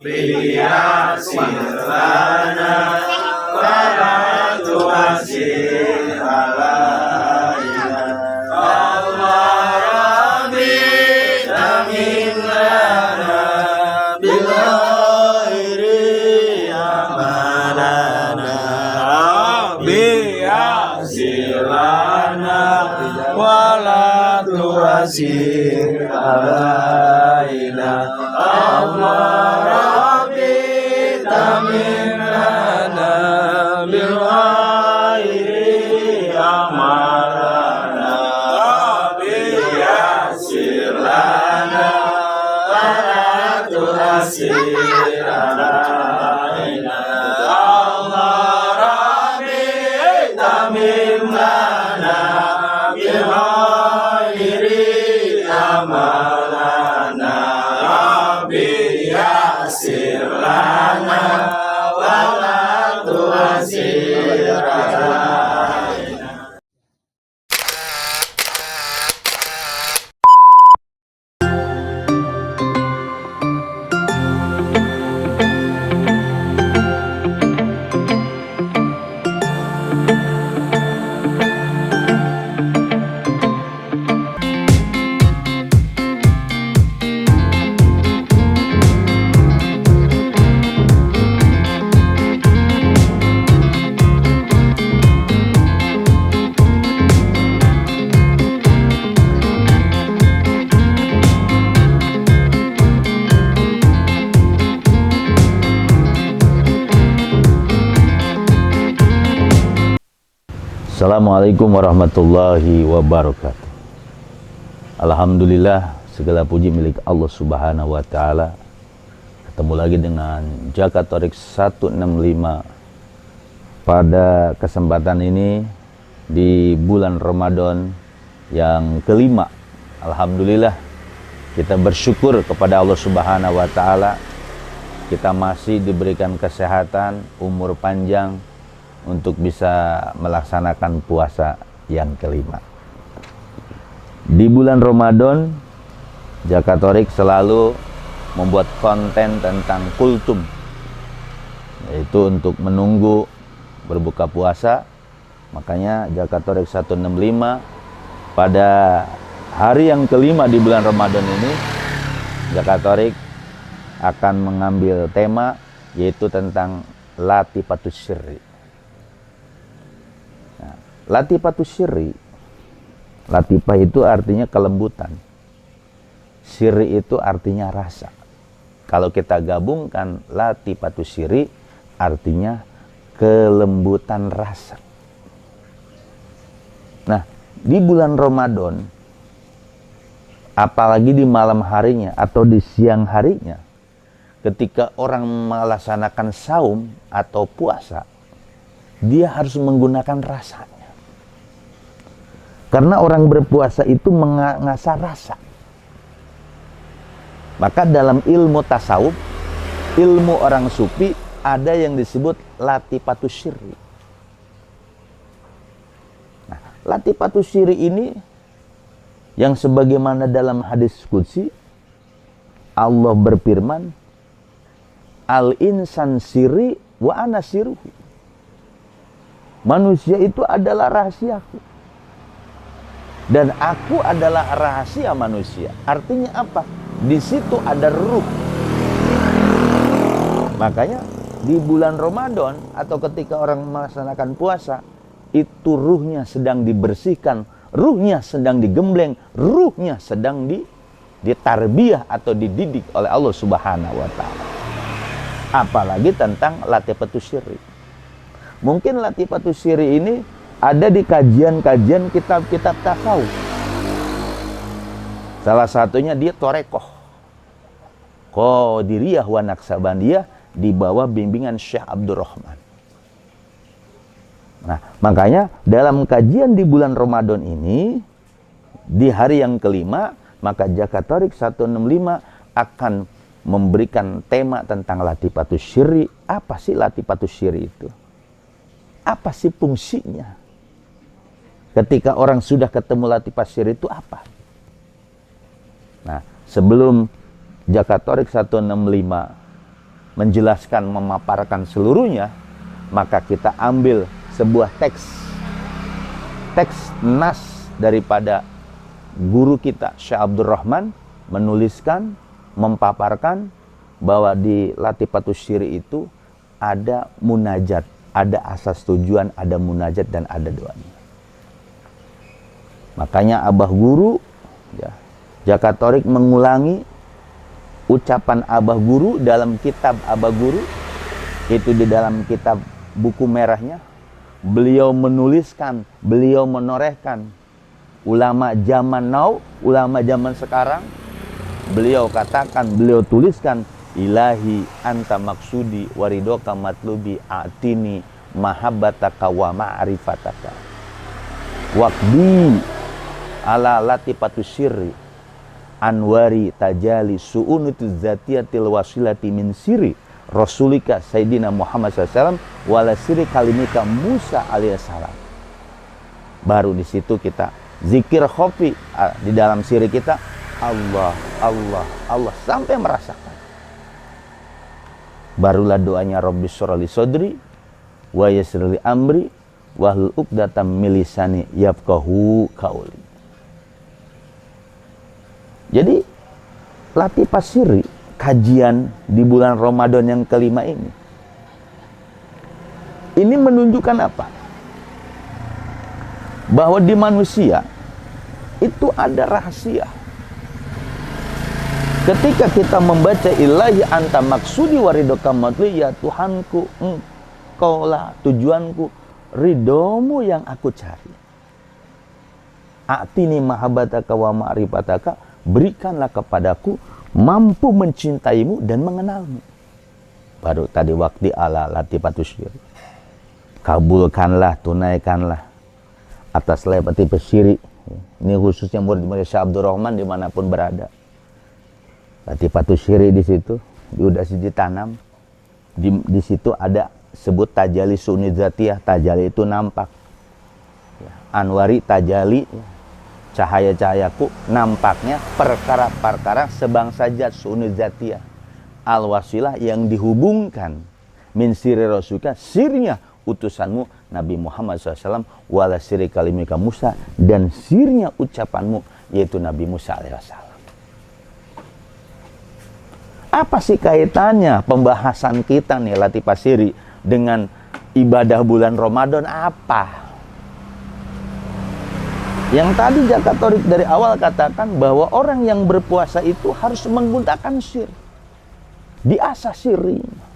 Liyasir lana wala tu'assir alaina. Allah Rabbi tamim lana bil khairi amalana. Rabbi yasir lana wala tu'assir alaina. Allah Amin lana bil khairi amalana. Rabbi yassir lana wala tu'assir alaina. Allah Rabbi tamim lana bil khairi amalana. Rabbi yassir lana wala tu'assir alaina. Assalamualaikum warahmatullahi wabarakatuh. Alhamdulillah, segala puji milik Allah Subhanahu wa taala. Ketemu lagi dengan Jakat Thoriq 165 pada kesempatan ini di bulan Ramadan yang kelima. Alhamdulillah, kita bersyukur kepada Allah Subhanahu wa taala. Kita masih diberikan kesehatan, umur panjang untuk bisa melaksanakan puasa yang kelima. Di bulan Ramadan, Jakat Thoriq selalu membuat konten tentang kultum, yaitu untuk menunggu berbuka puasa. Makanya Jakat Thoriq 165 pada hari yang kelima di bulan Ramadan ini, Jakat Thoriq akan mengambil tema yaitu tentang latifatus syirri. Latifatus syirri, latifah itu artinya kelembutan, syirri itu artinya rasa. Kalau kita gabungkan latifatus syirri artinya kelembutan rasa. Nah, di bulan Ramadan, apalagi di malam harinya atau di siang harinya, ketika orang melaksanakan saum atau puasa, dia harus menggunakan rasanya. Karena orang berpuasa itu mengasah rasa. Maka dalam ilmu tasawuf, ilmu orang sufi, ada yang disebut latifatus syirri. Nah, latifatus syirri ini yang sebagaimana dalam hadis qudsi, Allah berfirman, al-insan sirri wa ana sirruhu. Manusia itu adalah rahasiaku dan aku adalah rahasia manusia. Artinya apa? Di situ ada ruh. Makanya di bulan Ramadan atau ketika orang melaksanakan puasa, itu ruhnya sedang dibersihkan, ruhnya sedang digembleng, ruhnya sedang ditarbiyah atau dididik oleh Allah Subhanahu wa taala. Apalagi tentang latifatus syirri. Mungkin latifatus syirri ini ada di kajian-kajian kitab-kitab tasawuf. Salah satunya dia Thorekoh, Qadiriyah wa Naqsabandiyah, di bawah bimbingan Syekh Abdurrahman. Nah, makanya dalam kajian di bulan Ramadan ini, di hari yang kelima, maka Jakat Thoriq 165 akan memberikan tema tentang latifatus syirri. Apa sih latifatus syirri itu? Apa sih fungsinya? Ketika orang sudah ketemu latifatus syirri itu apa? Nah, sebelum Jakat Thoriq 165 menjelaskan, memaparkan seluruhnya, maka kita ambil sebuah teks nas daripada guru kita Syekh Abdul Rahman, menuliskan, memaparkan bahwa di Latifatus Syiri itu ada munajat, ada asas tujuan, ada munajat, dan ada doanya. Makanya Abah Guru, ya, Jaka Torik mengulangi ucapan Abah Guru dalam kitab Abah Guru, itu di dalam kitab buku merahnya. Beliau menuliskan, beliau menorehkan, ulama zaman now, ulama zaman sekarang, beliau katakan, beliau tuliskan, ilahi anta maksudi waridoka matlubi atini mahabbataka wa ma'rifataka waqdi ala latifatus syirri anwari tajali su'unutuz zatiyatil wasilati min siri rasulika sayyidina Muhammad SAW wala siri kalimika Musa alaihissalam. Baru di situ kita zikir khofi di dalam siri kita, Allah, Allah, Allah, sampai merasakan. Barulah doanya Rabbi syrahli sodri wa yassir li amri wahlul 'uqdatam min lisani yafqahu qauli. Jadi Latifah Syiri, kajian di bulan Ramadan yang kelima ini menunjukkan apa? Bahwa di manusia itu ada rahasia. Ketika kita membaca ilahi anta maksudi waridoka matli, ya Tuhanku, engkaulah tujuanku, ridomu yang aku cari. A'tini mahabbataka wa ma'rifataka, berikanlah kepadaku mampu mencintaimu dan mengenalmu. Baru tadi waktu ala latifatus syiri. Kabulkanlah, tunaikanlah atas latifatus syiri. Ini khususnya murid-murid Syekh Abdul Rahman dimanapun berada. Latifatus syiri di situ, udah ditanam. Di situ ada sebut tajali sunizatiyah, tajali itu nampak. Anwari tajali, cahaya-cahayaku nampaknya perkara-perkara sebangsa zat sunizatiyah. Al-wasilah yang dihubungkan min siri rasulika, sirnya utusanmu Nabi Muhammad SAW, wala siri kalimika Musa, dan sirnya ucapanmu yaitu Nabi Musa alaihissalam. Apa sih kaitannya pembahasan kita nih Latifah Syiri dengan ibadah bulan Ramadan? Apa? Yang tadi Jaka Torik dari awal katakan bahwa orang yang berpuasa itu harus menggunakan syir, diasah sirinya.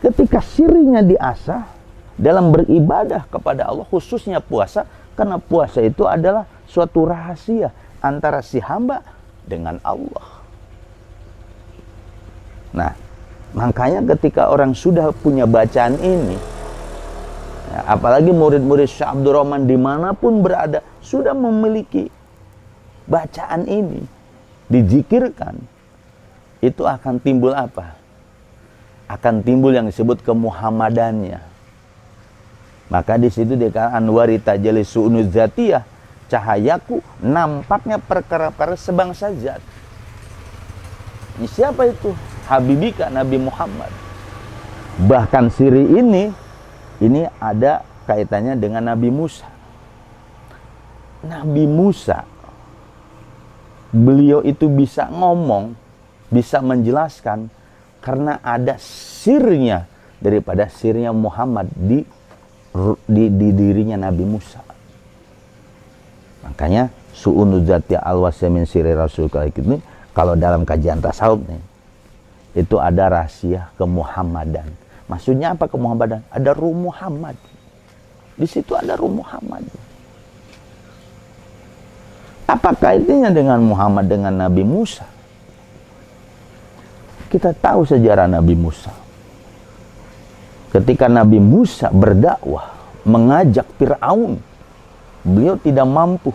Ketika sirinya diasah dalam beribadah kepada Allah, khususnya puasa, karena puasa itu adalah suatu rahasia antara si hamba dengan Allah. Nah, makanya ketika orang sudah punya bacaan ini, ya, apalagi murid-murid Syekh Abdul Rahman dimanapun berada, sudah memiliki bacaan ini, dizikirkan, itu akan timbul apa? Akan timbul yang disebut kemuhammadannya. Maka di situ dikatakan anwari tajali su'unuz zatiyah, cahayaku nampaknya perkara-perkara sebangsa zat. Ini siapa itu? Habibika Nabi Muhammad. Bahkan siri ini ada kaitannya dengan Nabi Musa. Nabi Musa, beliau itu bisa ngomong, bisa menjelaskan karena ada sirnya daripada sirnya Muhammad di dirinya Nabi Musa. Makanya su'unu zati al-wasya min siri rasul ini, kalau dalam kajian tasawuf nih, itu ada rahasia kemuhammadan. Maksudnya apa kemuhammadan? Ada ruh Muhammad. Di situ ada ruh Muhammad. Apa kaitannya dengan Muhammad dengan Nabi Musa? Kita tahu sejarah Nabi Musa. Ketika Nabi Musa berdakwah, mengajak Fir'aun, beliau tidak mampu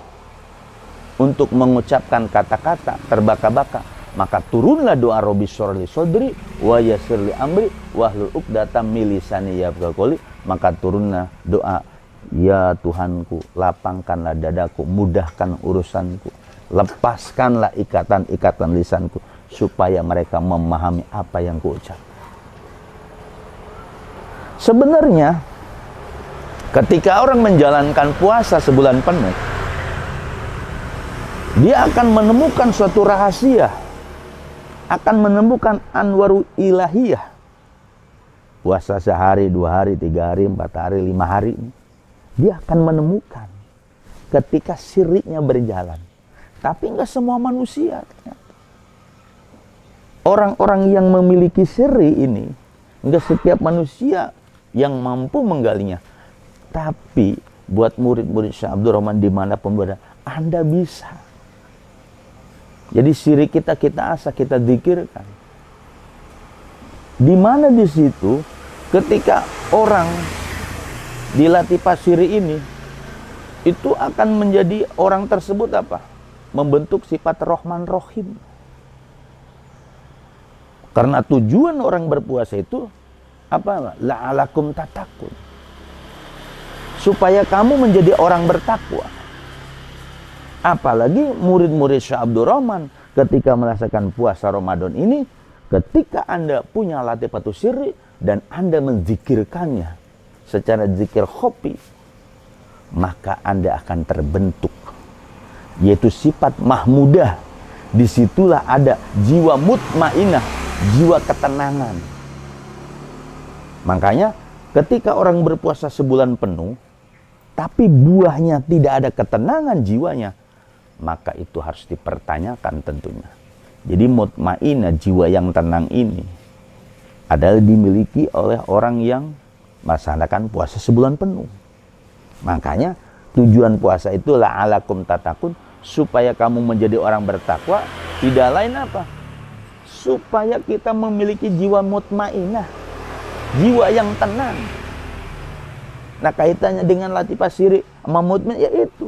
untuk mengucapkan kata-kata, terbaka-baka. Maka turunlah doa Rabbi syrahli sodri wa yassir li amri wahlul 'uqdatam min lisani yafqahu qouli. Maka turunlah doa, ya Tuhanku, lapangkanlah dadaku, mudahkan urusanku, lepaskanlah ikatan-ikatan lisanku, supaya mereka memahami apa yang kuucap. Sebenarnya ketika orang menjalankan puasa sebulan penuh, dia akan menemukan suatu rahasia, akan menemukan anwaru ilahiyah. Puasa sehari, 2 hari, 3 hari, 4 hari, 5 hari, dia akan menemukan ketika syiriknya berjalan. Tapi enggak semua manusia. Orang-orang yang memiliki syirik ini, enggak setiap manusia yang mampu menggalinya. Tapi buat murid-murid Syekh Abdul Rahman dimanapun berada, Anda bisa. Jadi syirik kita asah, kita zikirkan. Di mana di situ ketika orang dilatih pasiri ini, itu akan menjadi orang tersebut apa? Membentuk sifat Rahman Rahim. Karena tujuan orang berpuasa itu apa? La'alakum tatakun. Supaya kamu menjadi orang bertakwa. Apalagi murid-murid Syekh Abdul Rahman ketika merasakan puasa Ramadan ini, ketika Anda punya latifatu sirri dan Anda menzikirkannya secara zikir khofi, maka Anda akan terbentuk, yaitu sifat mahmudah. Disitulah ada jiwa mutmainah, jiwa ketenangan. Makanya ketika orang berpuasa sebulan penuh, tapi buahnya tidak ada ketenangan jiwanya, maka itu harus dipertanyakan tentunya. Jadi mutmainah, jiwa yang tenang ini adalah dimiliki oleh orang yang melaksanakan puasa sebulan penuh. Makanya tujuan puasa itu la'alakum tatakun, supaya kamu menjadi orang bertakwa. Tidak lain apa? Supaya kita memiliki jiwa mutmainah, jiwa yang tenang. Nah, kaitannya dengan latifah syirik sama mutmain yaitu.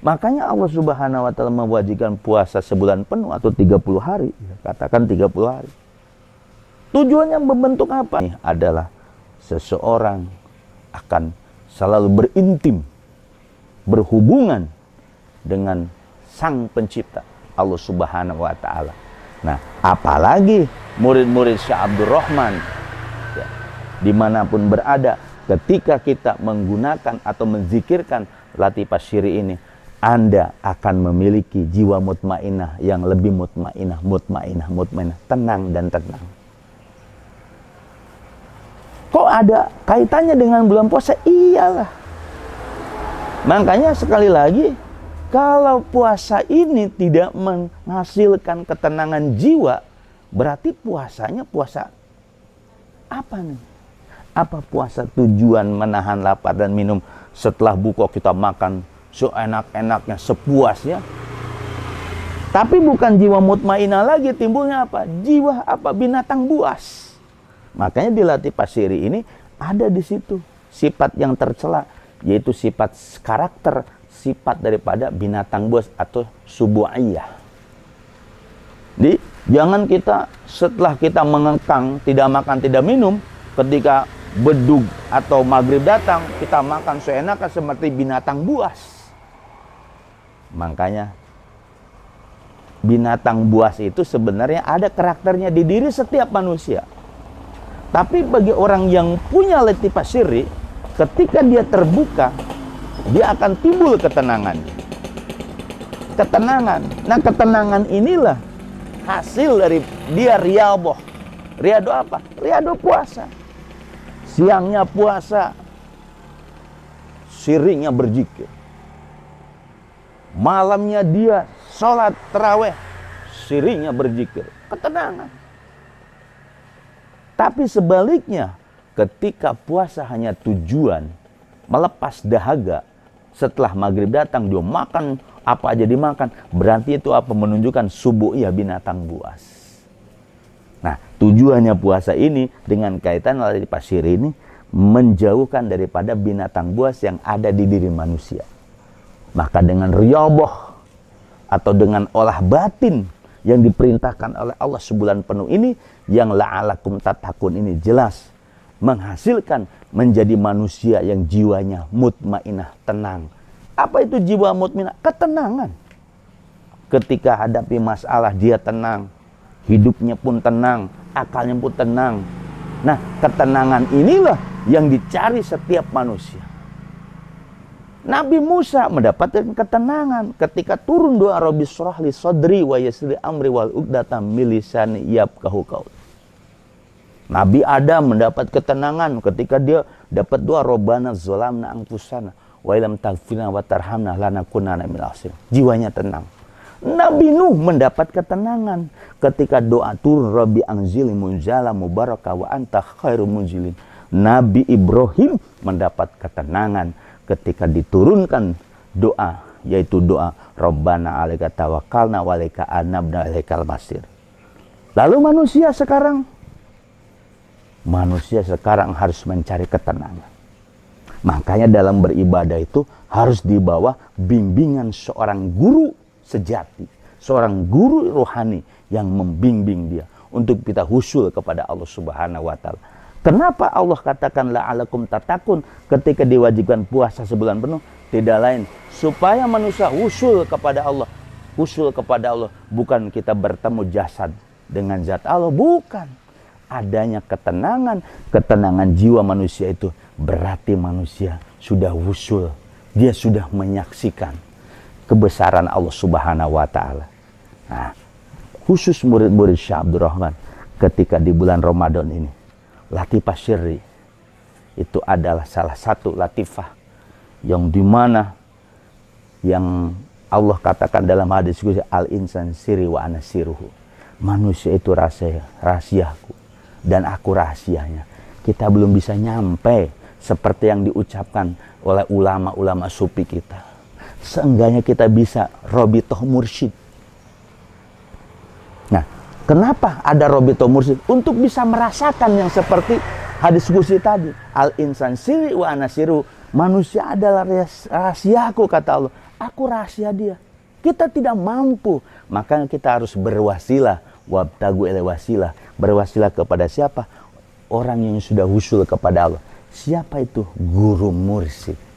Makanya Allah Subhanahu wa taala mewajibkan puasa sebulan penuh atau 30 hari. Katakan 30 hari. Tujuannya membentuk apa? Ini adalah seseorang akan selalu berintim, berhubungan dengan Sang Pencipta, Allah Subhanahu wa taala. Nah, apalagi murid-murid Syekh Abdul Rahman, ya, dimanapun berada, ketika kita menggunakan atau menzikirkan latifah syiri ini, Anda akan memiliki jiwa mutmainah yang lebih mutmainah, tenang dan tenang. Kok ada kaitannya dengan bulan puasa? Iyalah. Makanya sekali lagi, kalau puasa ini tidak menghasilkan ketenangan jiwa, berarti puasanya puasa apa nih? Apa puasa tujuan menahan lapar dan minum, setelah buka kita makan seenak-enaknya, sepuasnya. Tapi bukan jiwa mutmainah lagi, timbulnya apa? Jiwa apa? Binatang buas. Makanya di latifah syiri ini ada di situ sifat yang tercela, yaitu sifat karakter, sifat daripada binatang buas atau subu'iyah. Jadi jangan kita setelah kita mengekang, tidak makan, tidak minum, ketika bedug atau maghrib datang, kita makan seenaknya seperti binatang buas. Makanya binatang buas itu sebenarnya ada karakternya di diri setiap manusia. Tapi bagi orang yang punya latifah syiri, ketika dia terbuka, dia akan timbul ketenangan. Ketenangan. Nah, ketenangan inilah hasil dari dia riyadhah. Riyadhah apa? Riyadhah puasa. Siangnya puasa, syiriknya berzikir. Malamnya dia sholat tarawih, syiriknya berzikir. Ketenangan. Tapi sebaliknya, ketika puasa hanya tujuan melepas dahaga, setelah maghrib datang dia makan apa aja dimakan, berarti itu apa? Menunjukkan subu'iyah, binatang buas. Nah, tujuannya puasa ini dengan kaitan latifah syiri ini menjauhkan daripada binatang buas yang ada di diri manusia. Maka dengan riyadhah atau dengan olah batin yang diperintahkan oleh Allah sebulan penuh ini, yang la'alakum tatakun ini jelas menghasilkan menjadi manusia yang jiwanya mutmainah, tenang. Apa itu jiwa mutmainah? Ketenangan. Ketika hadapi masalah dia tenang, hidupnya pun tenang, akalnya pun tenang. Nah, ketenangan inilah yang dicari setiap manusia. Nabi Musa mendapatkan ketenangan ketika turun doa Rabbi shrah li sadri wa yassir amri wal 'uqdatam min lisani yafqahu qauli. Nabi Adam mendapat ketenangan ketika dia dapat doa Rabbana zalamna anfusana wa illam taghfir wa tarhamna lanakunanna minal khasirin. Jiwanya tenang. Nabi Nuh mendapat ketenangan ketika doa turun Rabbi anzilni munzala mubaraka wa anta khairul munzilin. Nabi Ibrahim mendapat ketenangan ketika diturunkan doa, yaitu doa Rabbana 'alaika tawakkalna wa 'alaika anabna 'alaikal masir. Lalu manusia sekarang harus mencari ketenangan. Makanya dalam beribadah itu harus dibawa bimbingan seorang guru sejati, seorang guru rohani yang membimbing dia untuk kita husul kepada Allah Subhanahu wa taala. Kenapa Allah katakan la'alakum tatakun ketika diwajibkan puasa sebulan penuh? Tidak lain supaya manusia husul kepada Allah. Husul kepada Allah bukan kita bertemu jasad dengan zat Allah, bukan. Adanya ketenangan jiwa manusia itu berarti manusia sudah husul. Dia sudah menyaksikan kebesaran Allah Subhanahu wa taala. Nah, khusus murid-murid Syekh Abdul Rahman ketika di bulan Ramadan ini, latifah syirri itu adalah salah satu latifah yang dimana yang Allah katakan dalam hadis qudsi al-insan sirri wa ana sirruhu. Manusia itu rahasiaku dan aku rahasianya. Kita belum bisa nyampe seperti yang diucapkan oleh ulama-ulama sufi kita. Seenggaknya kita bisa robitoh mursyid. Nah, kenapa ada robitoh mursyid? Untuk bisa merasakan yang seperti hadis qudsi tadi. Al-insan sirri wa ana sirruhu. Manusia adalah rahasiaku, kata Allah. Aku rahasia dia. Kita tidak mampu. Makanya kita harus berwasilah. Wabtagu ilaihi wasilah. Berwasilah kepada siapa? Orang yang sudah husul kepada Allah. Siapa itu? Guru mursyid.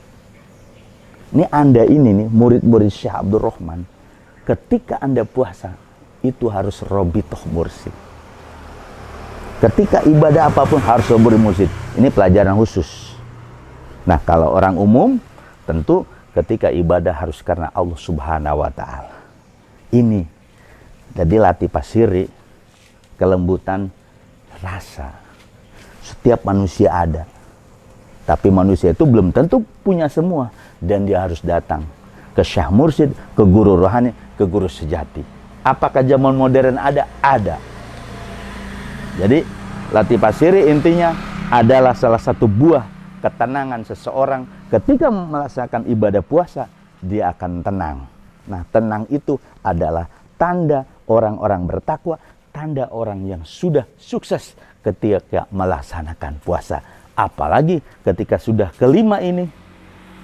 Ini Anda ini nih, murid-murid Syekh Abdul Rahman. Ketika Anda puasa, itu harus robitoh mursyid. Ketika ibadah apapun harus robitoh mursyid. Ini pelajaran khusus. Nah, kalau orang umum, tentu ketika ibadah harus karena Allah Subhanahu wa ta'ala. Ini. Jadi latifah syirri, kelembutan rasa. Setiap manusia ada. Tapi manusia itu belum tentu punya semua. Dan dia harus datang ke syekh mursyid, ke guru rohani, ke guru sejati. Apakah zaman modern ada? Ada. Jadi latifah syirri intinya adalah salah satu buah ketenangan seseorang ketika melaksanakan ibadah puasa, dia akan tenang. Nah, tenang itu adalah tanda orang-orang bertakwa, tanda orang yang sudah sukses ketika melaksanakan puasa. Apalagi ketika sudah kelima ini,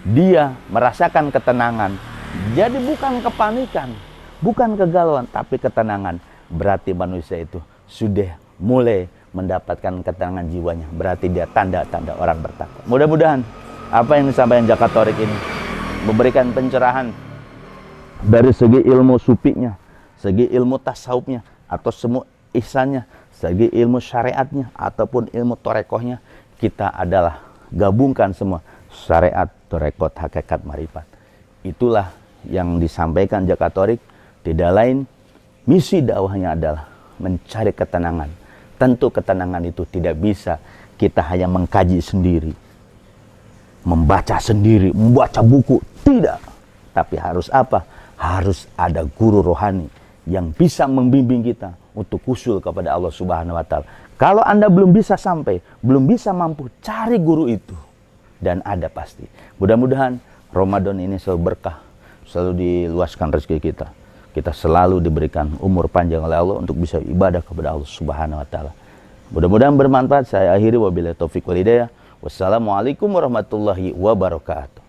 dia merasakan ketenangan. Jadi bukan kepanikan, bukan kegalauan, tapi ketenangan. Berarti manusia itu sudah mulai mendapatkan ketenangan jiwanya. Berarti dia tanda-tanda orang bertakwa. Mudah-mudahan apa yang disampaikan Jakatorik ini memberikan pencerahan dari segi ilmu sufinya, segi ilmu tasawufnya, atau semua ihsannya, segi ilmu syariatnya, ataupun ilmu torekohnya. Kita adalah gabungkan semua syariat, torekot, hakikat, marifat. Itulah yang disampaikan Jakatorik. Tidak lain, misi dakwahnya adalah mencari ketenangan. Tentu ketenangan itu tidak bisa kita hanya mengkaji sendiri, membaca sendiri, membaca buku. Tidak. Tapi harus apa? Harus ada guru rohani yang bisa membimbing kita untuk usul kepada Allah Subhanahu wa ta'ala. Kalau Anda belum bisa sampai, belum bisa mampu, cari guru itu. Dan ada pasti. Mudah-mudahan Ramadan ini selalu berkah, selalu diluaskan rezeki kita. Kita selalu diberikan umur panjang oleh Allah untuk bisa ibadah kepada Allah Subhanahu wa ta'ala. Mudah-mudahan bermanfaat. Saya akhiri wabillahi taufiq wal hidayah. Wassalamualaikum warahmatullahi wabarakatuh.